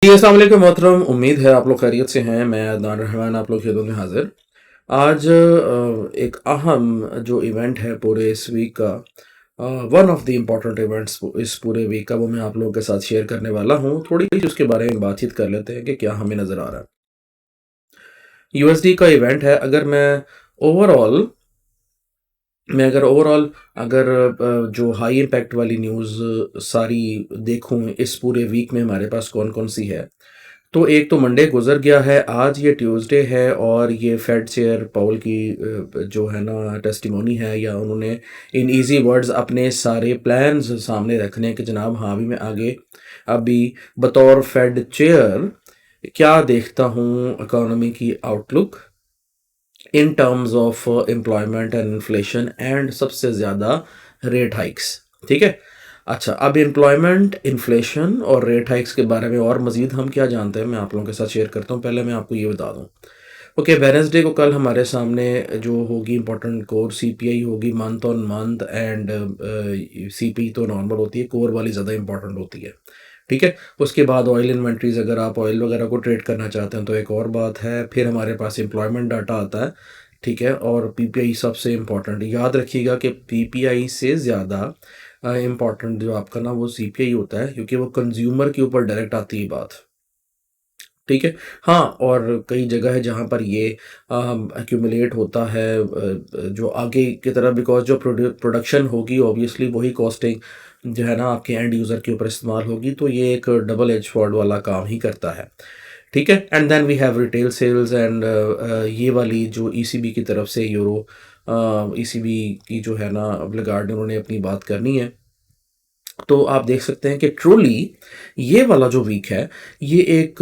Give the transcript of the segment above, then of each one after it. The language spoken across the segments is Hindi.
जी, अस्सलाम वालेकुम मोहतरम। उम्मीद है आप लोग खैरियत से हैं। मैं अदनान रहमान आप लोग की खिदमत में हाजिर। आज एक अहम जो इवेंट है पूरे इस वीक का, one of the important events इस पूरे वीक का, वो मैं आप लोगों के साथ शेयर करने वाला हूँ। थोड़ी सी उसके बारे में बातचीत कर लेते हैं कि क्या हमें नज़र आ रहा है। यूएसडी का इवेंट है। ओवरऑल मैं अगर ओवरऑल अगर जो हाई इम्पैक्ट वाली न्यूज़ सारी देखूं इस पूरे वीक में हमारे पास कौन कौन सी है, तो एक तो मंडे गुजर गया है, आज ये ट्यूसडे है और ये फेड चेयर पाउल की जो है ना टेस्टिमोनी है, या उन्होंने इन इजी वर्ड्स अपने सारे प्लान्स सामने रखने कि जनाब हाँ भी मैं आगे अभी बतौर फेड चेयर क्या देखता हूँ इकोनॉमी की outlook in terms of employment and inflation and सबसे ज़्यादा रेट हाइक्स। ठीक है। अच्छा, अब एम्प्लॉयमेंट, इन्फ्लेशन और रेट हाइक्स के बारे में और मज़ीद हम क्या जानते हैं, मैं आप लोगों के साथ शेयर करता हूँ। पहले मैं आपको ये बता दूँ, ओके, वेडनेसडे को कल हमारे सामने जो होगी इंपॉर्टेंट कोर सीपीआई होगी, month on month, and CP तो नॉर्मल होती है, कोर वाली ज़्यादा इंपॉर्टेंट होती है। ठीक है। उसके बाद ऑयल इन्वेंट्रीज, अगर आप ऑयल वगैरह को ट्रेड करना चाहते हैं तो एक और बात है। फिर हमारे पास एम्प्लॉयमेंट डाटा आता है। ठीक है। और पीपीआई सबसे इम्पॉर्टेंट, याद रखिएगा कि पीपीआई से ज़्यादा इम्पॉर्टेंट जो आपका ना वो सीपीआई होता है, क्योंकि वो कंज्यूमर के ऊपर डायरेक्ट आती है बात। ठीक है। हाँ, और कई जगह है जहाँ पर ये एक्यूमुलेट होता है जो आगे की तरफ, बिकॉज जो प्रोडक्शन होगी ऑब्वियसली वही कॉस्टिंग जो है ना आपके एंड यूज़र के ऊपर इस्तेमाल होगी, तो ये एक डबल एज स्वॉर्ड वाला काम ही करता है। ठीक है। And then we have retail sales and ये वाली जो ईसीबी की तरफ से यूरो, ईसीबी की जो है ना अब लगार्ड उन्होंने अपनी बात करनी है, तो आप देख सकते हैं कि ट्रूली ये वाला जो वीक है, ये एक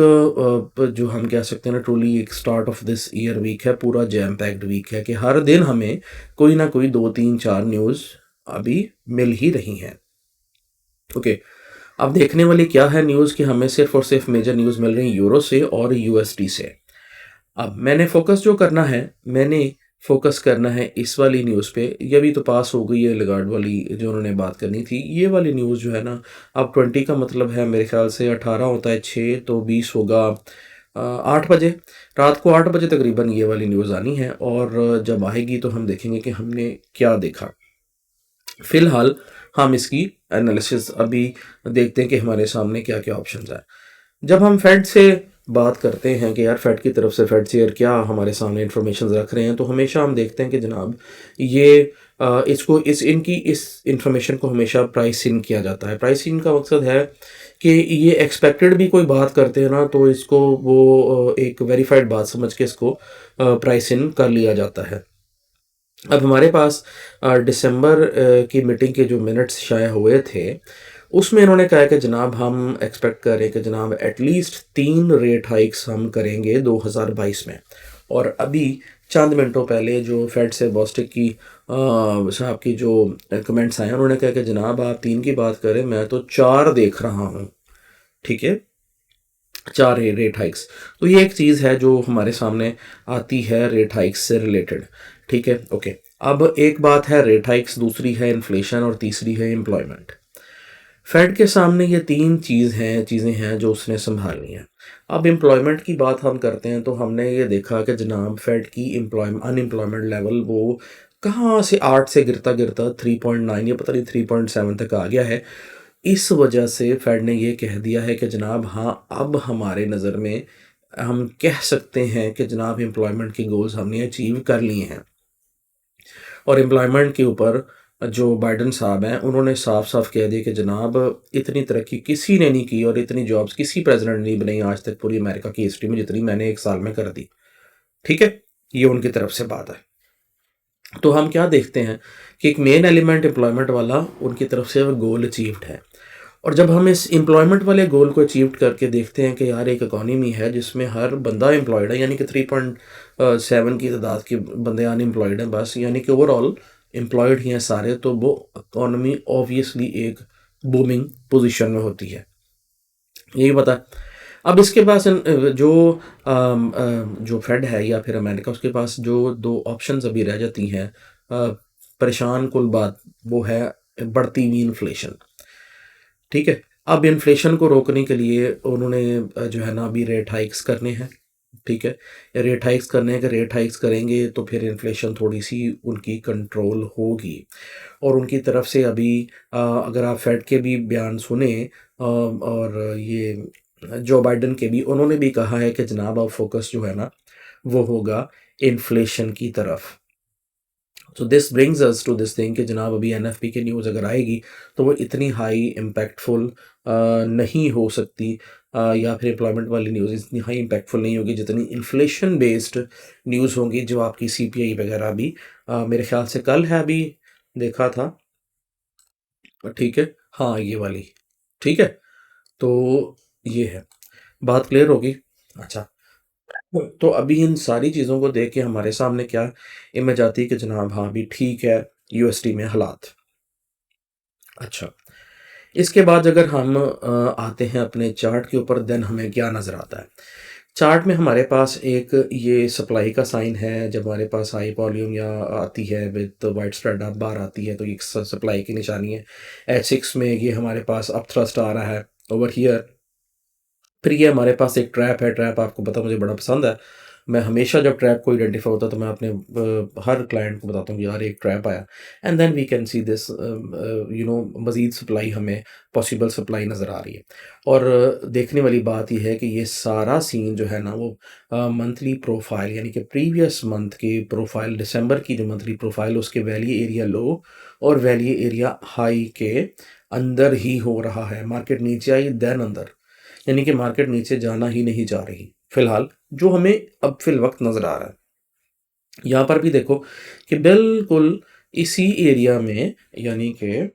जो हम कह सकते हैं ना, ट्रूली एक start of this year week है, पूरा जैम पैक्ड वीक है कि हर दिन हमें कोई ना कोई 2 3 4 न्यूज़ अभी मिल ही रही हैं। ओके। अब देखने वाली क्या है न्यूज़ कि हमें सिर्फ और सिर्फ मेजर न्यूज़ मिल रही है यूरो से और यूएसडी से। अब मैंने फोकस करना है इस वाली न्यूज़ पे। ये भी तो पास हो गई है लगार्ड वाली जो उन्होंने बात करनी थी। ये वाली न्यूज़ जो है ना, अब 20 का मतलब है मेरे ख्याल से 18 होता है 6 तो 20 होगा 8 बजे, रात को 8 बजे तकरीबन ये वाली न्यूज़ आनी है। और जब आएगी तो हम देखेंगे कि हमने क्या देखा। फिलहाल हम इसकी एनालिसिस अभी देखते हैं कि हमारे सामने क्या क्या ऑप्शंस हैं। जब हम फेड से बात करते हैं कि यार फेड की तरफ से फेड चेयर क्या हमारे सामने इंफॉर्मेशन रख रहे हैं, तो हमेशा हम देखते हैं कि जनाब ये इसको इस इंफॉर्मेशन को हमेशा प्राइस इन किया जाता है। प्राइस इन का मकसद है कि ये एक्सपेक्टेड भी कोई बात करते हैं ना, तो इसको वो एक वेरीफाइड बात समझ के इसको प्राइस इन कर लिया जाता है। अब हमारे पास दिसंबर की मीटिंग के जो मिनट्स शाये हुए थे, उसमें इन्होंने कहा कि जनाब हम एक्सपेक्ट कर रहे हैं कि जनाब एटलीस्ट 3 रेट हाइक्स हम करेंगे 2022 में। और अभी चंद मिनटों पहले जो फेड से बॉस्टिक की साहब की जो कमेंट्स आए, उन्होंने कहा कि जनाब आप 3 की बात करें, मैं तो 4 देख रहा हूँ। ठीक है। 4 रेट हाइक्स। तो ये एक चीज़ है जो हमारे सामने आती है रेट हाइक्स से रिलेटेड। ठीक है। ओके। अब एक बात है रेट हाइक्स, दूसरी है इन्फ्लेशन और तीसरी है एम्प्लॉयमेंट। फेड के सामने ये 3 चीज़ें हैं जो उसने संभालनी है। अब एम्प्लॉयमेंट की बात हम करते हैं तो हमने ये देखा कि जनाब फेड की अनएम्प्लॉयमेंट लेवल वो कहाँ से 8 से गिरता गिरता 3.9 या पता नहीं 3.7 तक आ गया है। इस वजह से फेड ने ये कह दिया है कि जनाब हाँ, अब हमारे नज़र में हम कह सकते हैं कि जनाब एम्प्लॉयमेंट की गोल्स हमने अचीव कर लिए हैं। और एम्प्लॉयमेंट के ऊपर जो बाइडन साहब हैं, उन्होंने साफ साफ कह दिया कि जनाब इतनी तरक्की किसी ने नहीं की और इतनी जॉब्स किसी प्रेसिडेंट ने नहीं बनाई आज तक पूरी अमेरिका की हिस्ट्री में जितनी मैंने 1 साल में कर दी। ठीक है। ये उनकी तरफ से बात है। तो हम क्या देखते हैं कि एक मेन एलिमेंट एम्प्लॉयमेंट वाला उनकी तरफ से गोल अचीव्ड है। और जब हम इस एम्प्लॉयमेंट वाले गोल को अचीव करके देखते हैं कि यार एक इकॉनमी है जिसमें हर बंदा एम्प्लॉयड है, यानी कि 3.7 की तादाद के बंदे अनएम्प्लॉयड हैं बस, यानी कि ओवरऑल एम्प्लॉयड ही हैं सारे, तो वो इकॉनमी ऑब्वियसली एक बूमिंग पोजीशन में होती है। यही पता है। अब इसके पास जो फेड है या फिर अमेरिका, उसके पास जो 2 ऑप्शंस अभी रह जाती हैं परेशान कुल बात, वो है बढ़ती हुई इन्फ्लेशन। ठीक है। अब इन्फ्लेशन को रोकने के लिए उन्होंने जो है ना अभी रेट हाइक्स करने हैं, ठीक है? रेट हाइक्स करने हैं कि रेट हाइक्स करेंगे तो फिर इन्फ्लेशन थोड़ी-सी उनकी कंट्रोल होगी। और उनकी तरफ से अभी अगर आप फेड के भी बयान सुने और ये जो बाइडेन के भी, उन्होंने भी कहा है कि जनाब अब फ़ोकस जो है ना वो होगा इन्फ्लेशन की तरफ। तो this brings us to this thing कि जनाब अभी एनएफपी की न्यूज़ अगर आएगी तो वो इतनी हाई इम्पैक्टफुल नहीं हो सकती, या फिर एम्प्लॉयमेंट वाली न्यूज़ इतनी हाई इम्पैक्टफुल नहीं होगी जितनी इन्फ्लेशन बेस्ड न्यूज़ होंगी, जो आपकी सीपीआई वगैरह भी मेरे ख्याल से कल है अभी देखा था, ठीक है? हाँ, ये वाली, ठीक है? तो ये है, बात क्लियर होगी? अच्छा, तो अभी इन सारी चीज़ों को देख के हमारे सामने क्या इमेज आती है कि जनाब हाँ, अभी ठीक है यूएसडी में हालात। अच्छा, इसके बाद अगर हम आते हैं अपने चार्ट के ऊपर, देन हमें क्या नज़र आता है? चार्ट में हमारे पास एक ये सप्लाई का साइन है, जब हमारे पास हाई वॉल्यूम या आती है विद वाइड स्प्रेड अप बार आती है तो ये सप्लाई की निशानी है। H6 में ये हमारे पास अप थ्रस्ट आ रहा है ओवर हियर। फिर ये हमारे पास एक ट्रैप है, ट्रैप आपको पता मुझे बड़ा पसंद है। मैं हमेशा जब ट्रैप को आइडेंटिफ़ाई होता है तो मैं अपने हर क्लाइंट को बताता हूँ कि यार एक ट्रैप आया, and then we can see this मज़ीद सप्लाई, हमें पॉसिबल सप्लाई नज़र आ रही है। और देखने वाली बात ये है कि ये सारा सीन जो है ना वो मंथली प्रोफाइल यानी कि प्रीवियस मंथ की प्रोफाइल, दिसंबर की जो मंथली प्रोफाइल उसके वैल्यू एरिया लो और वैल्यू एरिया हाई के अंदर ही हो रहा है। मार्केट नीचे आई देन अंदर, यानी कि मार्केट नीचे जाना ही नहीं जा रही फिलहाल, जो हमें अब फिल वक्त नजर आ रहा है। यहाँ पर भी देखो कि बिल्कुल इसी एरिया में, यानी कि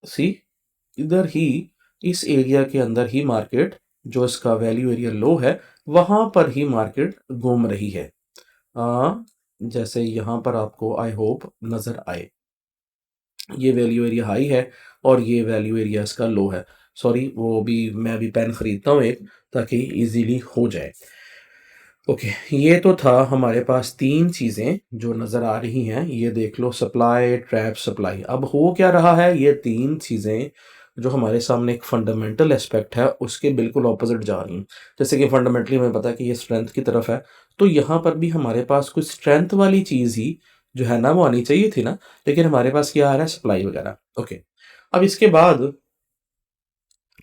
सी इधर ही, इस एरिया के अंदर ही मार्केट, जो इसका वैल्यू एरिया लो है वहां पर ही मार्केट घूम रही है। आ, जैसे यहाँ पर आपको आई होप नजर आए, ये वैल्यू एरिया हाई है और ये वैल्यू एरिया इसका लो है। सॉरी, वो भी मैं अभी पेन खरीदता हूँ एक, ताकि इजीली हो जाए। ओके, ये तो था हमारे पास तीन चीज़ें जो नज़र आ रही हैं, ये देख लो, सप्लाई ट्रैप सप्लाई। अब हो क्या रहा है, ये तीन चीज़ें जो हमारे सामने एक फंडामेंटल एस्पेक्ट है उसके बिल्कुल ऑपोजिट जा रही हैं। जैसे कि फंडामेंटली हमें पता है कि ये स्ट्रेंथ की तरफ है, तो यहाँ पर भी हमारे पास कुछ स्ट्रेंथ वाली चीज़ ही जो है ना वो आनी चाहिए थी ना, लेकिन हमारे पास क्या आ रहा है, सप्लाई वगैरह। ओके, अब इसके बाद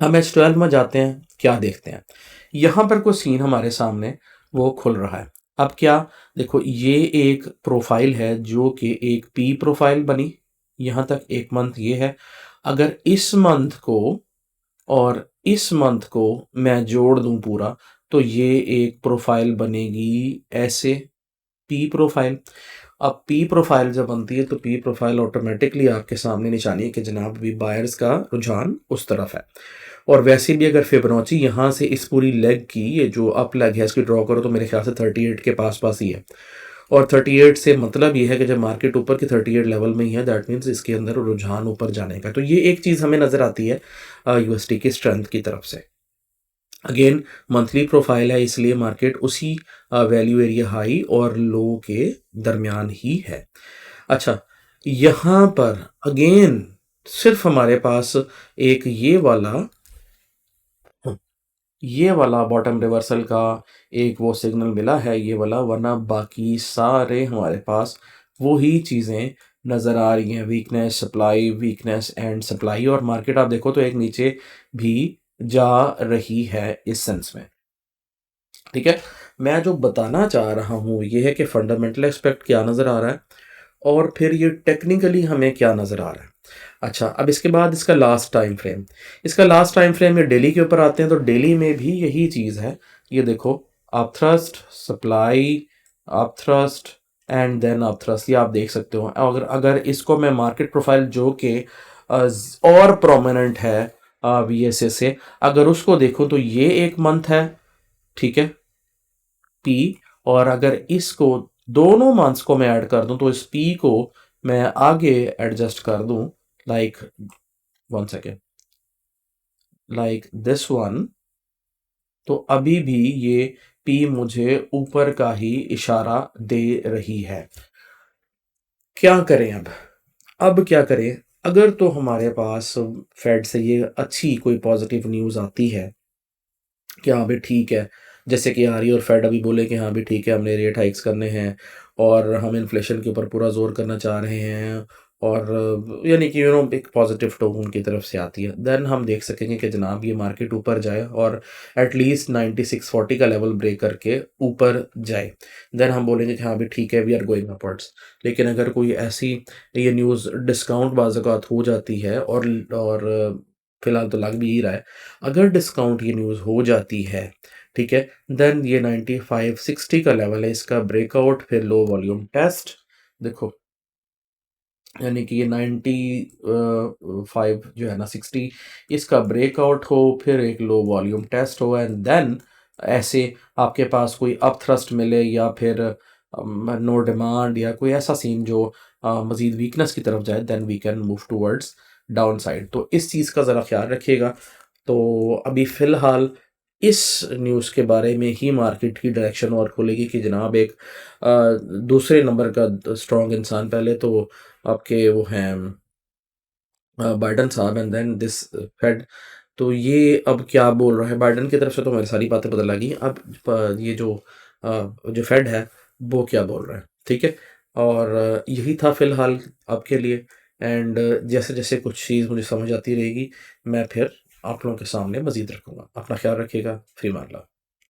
हम H12 में जाते हैं, क्या देखते हैं? यहाँ पर कोई सीन हमारे सामने वो खुल रहा है। अब क्या, देखो ये एक प्रोफाइल है जो कि एक पी प्रोफाइल बनी, यहाँ तक एक मंथ ये है। अगर इस मंथ को और इस मंथ को मैं जोड़ दूं पूरा, तो ये एक प्रोफाइल बनेगी ऐसे, पी प्रोफाइल। अब पी प्रोफाइल जब बनती है तो पी प्रोफाइल ऑटोमेटिकली आपके सामने निशानी है कि जनाब अभी बायर्स का रुझान उस तरफ है। और वैसे भी अगर फिबोनाची यहाँ से इस पूरी लेग की, ये जो अप लेग है इसकी ड्रॉ करो तो मेरे ख्याल से 38 के पास पास ही है। और 38 से मतलब ये है कि जब मार्केट ऊपर की 38 लेवल में ही है, दैट मीन्स इसके अंदर रुझान ऊपर जाने का। तो ये एक चीज़ हमें नज़र आती है यूएसडी की स्ट्रेंथ की तरफ से। अगेन मंथली प्रोफाइल है, इसलिए मार्केट उसी वैल्यू एरिया हाई और लो के दरमियान ही है। अच्छा, यहाँ पर अगेन सिर्फ हमारे पास एक ये वाला बॉटम रिवर्सल का एक वो सिग्नल मिला है, ये वाला, वरना बाकी सारे हमारे पास वही चीज़ें नज़र आ रही हैं, weakness supply, weakness and supply. और मार्केट आप देखो तो एक नीचे भी जा रही है इस सेंस में, ठीक है? मैं जो बताना चाह रहा हूँ ये है कि फंडामेंटल एस्पेक्ट क्या नज़र आ रहा है और फिर ये टेक्निकली हमें क्या नज़र आ रहा है। अच्छा, अब इसके बाद इसका लास्ट टाइम फ्रेम, ये डेली के ऊपर आते हैं, तो डेली में भी यही चीज़ है। ये देखो, up thrust, supply, up thrust and then up thrust, ये आप देख सकते हो। अगर अगर इसको मैं मार्केट प्रोफाइल जो कि और प्रोमिनेंट है वीएसए से, अगर उसको देखो तो ये एक मंथ है, ठीक है, पी। और अगर इसको दोनों मंथ्स को मैं ऐड कर दूं तो इस पी को मैं आगे एडजस्ट कर दूं, like one second, like this one, तो अभी भी ये पी मुझे ऊपर का ही इशारा दे रही है। क्या करें अब क्या करें? अगर तो हमारे पास फेड से ये अच्छी कोई पॉज़िटिव न्यूज़ आती है कि हाँ भाई ठीक है, जैसे कि आ रही है और फेड अभी बोले कि हाँ भाई ठीक है, हमने रेट हाइक्स करने हैं और हम इन्फ्लेशन के ऊपर पूरा ज़ोर करना चाह रहे हैं और यानी कि एक पॉजिटिव टोन उनकी तरफ से आती है, देन हम देख सकेंगे कि जनाब ये मार्केट ऊपर जाए और एटलीस्ट 9640 का लेवल ब्रेक करके ऊपर जाए। देन हम बोलेंगे कि हाँ भाई ठीक है, वी आर गोइंग अपवर्ड्स। लेकिन अगर कोई ऐसी ये न्यूज़ डिस्काउंट बाज़-औक़ात हो जाती है और फिलहाल तो लग भी ही रहा है, अगर डिस्काउंट ये न्यूज़ हो जाती है, ठीक है? देन ये 9560 का लेवल है, इसका ब्रेकआउट फिर लो वॉल्यूम टेस्ट, देखो यानी कि ये 5 जो है ना 60 इसका ब्रेकआउट हो, फिर एक लो वॉल्यूम टेस्ट हो एंड देन ऐसे आपके पास कोई अपथ्रस्ट मिले या फिर नो डिमांड या कोई ऐसा सीन जो मज़ीद वीकनेस की तरफ जाए, then we can move towards downside. तो इस चीज़ का ज़रा ख़्याल रखिएगा। तो अभी फ़िलहाल इस न्यूज़ के बारे में ही मार्केट की डायरेक्शन और खुलेगी कि जनाब एक दूसरे नंबर का स्ट्रॉन्ग इंसान, पहले तो आपके वो हैं बाइडेन साहब एंड देन दिस फेड। तो ये अब क्या बोल रहा है बाइडेन की तरफ से, तो मेरी सारी बातें बदल आ गई। अब ये जो फेड है वो क्या बोल रहा है, ठीक है? और यही था फ़िलहाल आपके लिए एंड जैसे-जैसे कुछ चीज़ मुझे समझ आती रहेगी, मैं फिर आप लोगों के सामने मज़ीद रखूँगा। अपना ख़्याल रखिएगा। फ़ी अमान अल्लाह।